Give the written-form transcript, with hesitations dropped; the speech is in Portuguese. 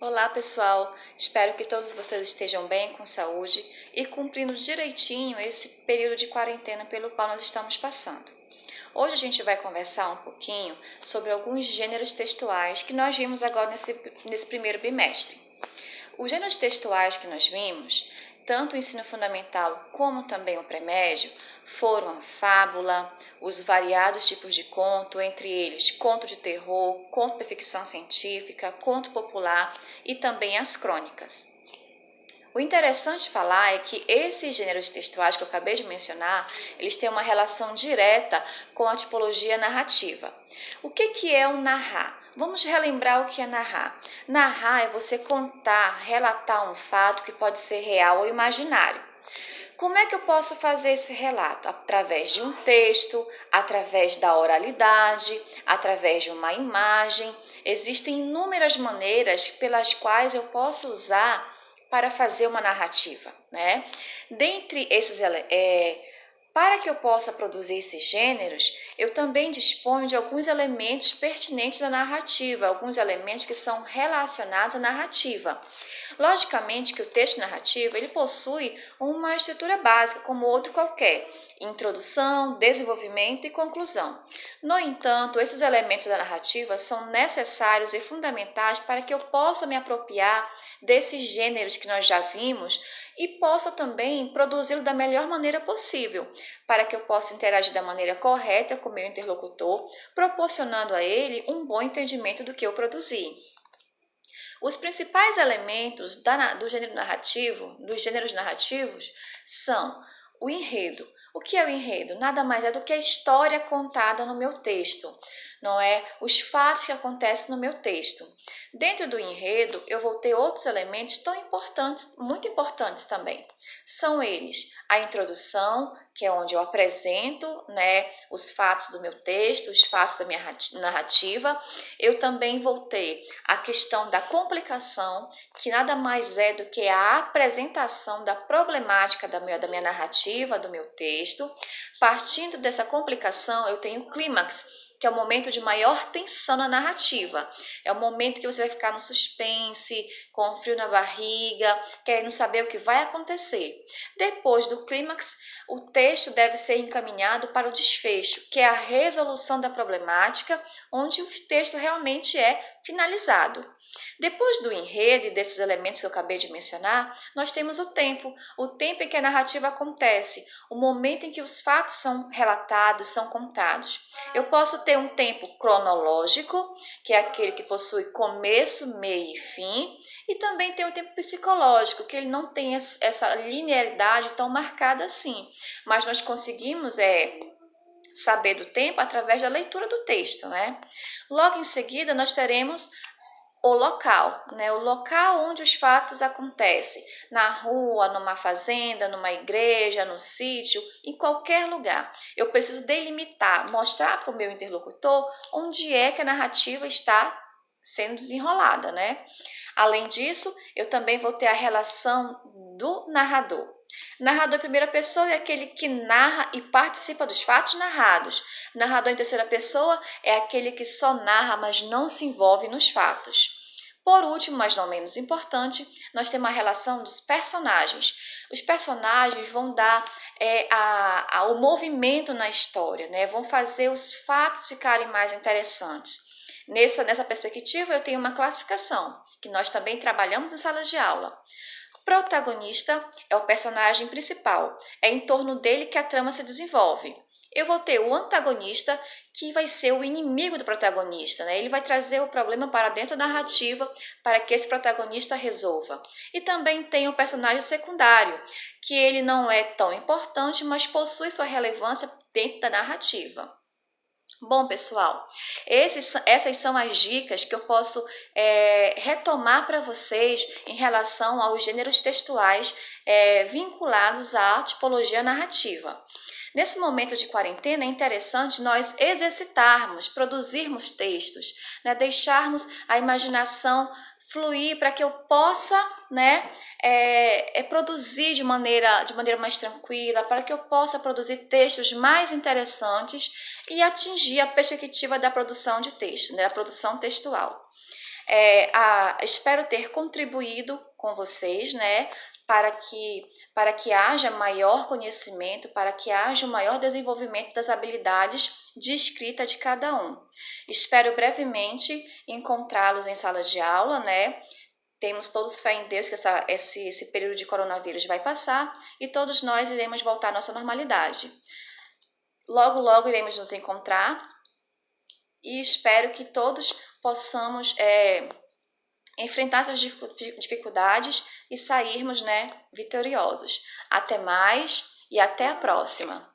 Olá pessoal, espero que todos vocês estejam bem, com saúde e cumprindo direitinho esse período de quarentena pelo qual nós estamos passando. Hoje a gente vai conversar um pouquinho sobre alguns gêneros textuais que nós vimos agora nesse primeiro bimestre. Os gêneros textuais que nós vimos, tanto o ensino fundamental como também o pré-médio, foram a fábula, os variados tipos de conto, entre eles conto de terror, conto de ficção científica, conto popular e também as crônicas. O interessante falar é que esses gêneros textuais que eu acabei de mencionar, eles têm uma relação direta com a tipologia narrativa. O que é o narrar? Vamos relembrar o que é narrar. Narrar é você contar, relatar um fato que pode ser real ou imaginário. Como é que eu posso fazer esse relato? Através de um texto, através da oralidade, através de uma imagem. Existem inúmeras maneiras pelas quais eu posso usar para fazer uma narrativa, né? Dentre esses, para que eu possa produzir esses gêneros, eu também disponho de alguns elementos pertinentes da narrativa, alguns elementos que são relacionados à narrativa. Logicamente que o texto narrativo ele possui uma estrutura básica, como outro qualquer, introdução, desenvolvimento e conclusão. No entanto, esses elementos da narrativa são necessários e fundamentais para que eu possa me apropriar desses gêneros que nós já vimos e possa também produzi-lo da melhor maneira possível, para que eu possa interagir da maneira correta com o meu interlocutor, proporcionando a ele um bom entendimento do que eu produzi. Os principais elementos do gênero narrativo, dos gêneros narrativos, são o enredo. O que é o enredo? Nada mais é do que a história contada no meu texto, não é? Os fatos que acontecem no meu texto. Dentro do enredo, eu vou ter outros elementos tão importantes, muito importantes também. São eles a introdução, que é onde eu apresento, né, os fatos do meu texto, os fatos da minha narrativa. Eu também vou ter a questão da complicação, que nada mais é do que a apresentação da problemática da minha narrativa, do meu texto. Partindo dessa complicação, eu tenho o clímax, que é o momento de maior tensão na narrativa. É o momento que você vai ficar no suspense, com frio na barriga, querendo saber o que vai acontecer. Depois do clímax, o texto deve ser encaminhado para o desfecho, que é a resolução da problemática, onde o texto realmente é finalizado. Depois do enredo e desses elementos que eu acabei de mencionar, nós temos o tempo em que a narrativa acontece, o momento em que os fatos são relatados, são contados. Eu posso ter um tempo cronológico, que é aquele que possui começo, meio e fim, e também tem o tempo psicológico, que ele não tem essa linearidade tão marcada assim, mas nós conseguimos saber do tempo através da leitura do texto, né? Logo em seguida, nós teremos o local, né? O local onde os fatos acontecem, na rua, numa fazenda, numa igreja, no sítio, em qualquer lugar. Eu preciso delimitar, mostrar para o meu interlocutor onde é que a narrativa está sendo desenrolada, né? Além disso, eu também vou ter a relação do narrador. Narrador em primeira pessoa é aquele que narra e participa dos fatos narrados. Narrador em terceira pessoa é aquele que só narra, mas não se envolve nos fatos. Por último, mas não menos importante, nós temos a relação dos personagens. Os personagens vão dar o movimento na história, né? Vão fazer os fatos ficarem mais interessantes. Nessa perspectiva, eu tenho uma classificação, que nós também trabalhamos em sala de aula. Protagonista é o personagem principal, é em torno dele que a trama se desenvolve. Eu vou ter o antagonista, que vai ser o inimigo do protagonista, né? Ele vai trazer o problema para dentro da narrativa para que esse protagonista resolva. E também tem o personagem secundário, que ele não é tão importante, mas possui sua relevância dentro da narrativa. Bom, pessoal, essas são as dicas que eu posso retomar para vocês em relação aos gêneros textuais vinculados à tipologia narrativa. Nesse momento de quarentena, é interessante nós exercitarmos, produzirmos textos, né, deixarmos a imaginação fluir para que eu possa, né, produzir de maneira mais tranquila, para que eu possa produzir textos mais interessantes e atingir a perspectiva da produção de texto, né, da produção textual. Espero ter contribuído com vocês, né? Para que haja maior conhecimento, para que haja um maior desenvolvimento das habilidades de escrita de cada um. Espero brevemente encontrá-los em sala de aula, né? Temos todos fé em Deus que esse período de coronavírus vai passar e todos nós iremos voltar à nossa normalidade. Logo, logo iremos nos encontrar e espero que todos possamos enfrentar essas dificuldades e sairmos, né, vitoriosos. Até mais e até a próxima!